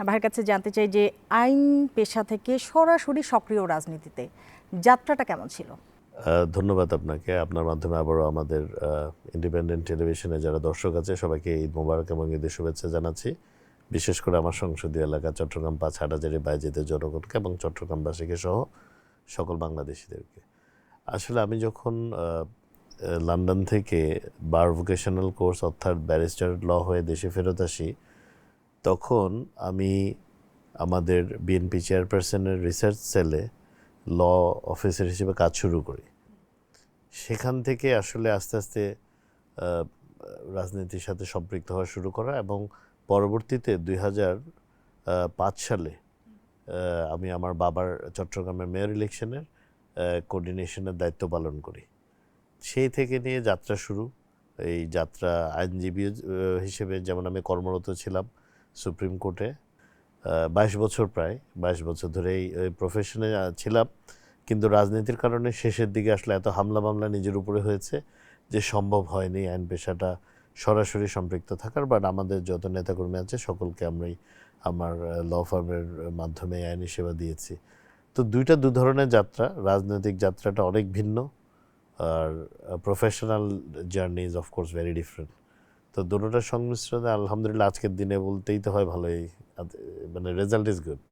ভাইয়ের কাছে জানতে চাই যে আইন পেশা থেকে সরাসরি সক্রিয় রাজনীতিতে যাত্রাটা কেমন ছিল? ধন্যবাদ আপনাকে। আপনার মাধ্যমে আবারও আমাদের ইন্ডিপেন্ডেন্ট টেলিভিশনে যারা দর্শক আছে সবাইকে ঈদ মোবারক এবং ঈদের শুভেচ্ছা জানাচ্ছি। বিশেষ করে আমার সংসদীয় এলাকা চট্টগ্রাম ৫ হাটহাজারী বাইজিতের জনগণকে এবং চট্টগ্রামবাসীকে সহ সকল বাংলাদেশিদেরকে। আসলে আমি যখন লন্ডন থেকে বার ভোকেশনাল কোর্স অর্থাৎ ব্যারিস্টার ল হয়ে দেশে ফেরত আসি, তখন আমি আমাদের বিএনপি চেয়ারপারসনের রিসার্চ সেলে ল অফিসার হিসেবে কাজ শুরু করি। সেখান থেকে আসলে আস্তে আস্তে রাজনীতির সাথে সম্পৃক্ত হওয়া শুরু করা এবং পরবর্তীতে ২০০৫ সালে আমি আমার বাবার চট্টগ্রামের মেয়র ইলেকশনের কোঅর্ডিনেশনের দায়িত্ব পালন করি। সেই থেকে নিয়ে যাত্রা শুরু। এই যাত্রা আইনজীবী হিসেবে যেমন আমি কর্মরত ছিলাম সুপ্রিম কোর্টে ২২ বছর, প্রায় ২২ বছর ধরে এই প্রফেশনে ছিলাম। কিন্তু রাজনীতির কারণে শেষের দিকে আসলে এত হামলা মামলা নিজের উপরে হয়েছে যে সম্ভব হয়নি আইন পেশাটা সরাসরি সম্পৃক্ত থাকার। বাট আমাদের যত নেতাকর্মী আছে সকলকে আমরাই আমার ল ফার্মের মাধ্যমে আইনি সেবা দিয়েছি। তো দু ধরনের যাত্রা। রাজনৈতিক যাত্রাটা অনেক ভিন্ন, আর professional journey is of course very different. তো দুটোটার সংমিশ্রণে আলহামদুলিল্লাহ আজকের দিনে বলতেই তো হয় ভালোই, মানে রেজাল্ট ইজ গুড।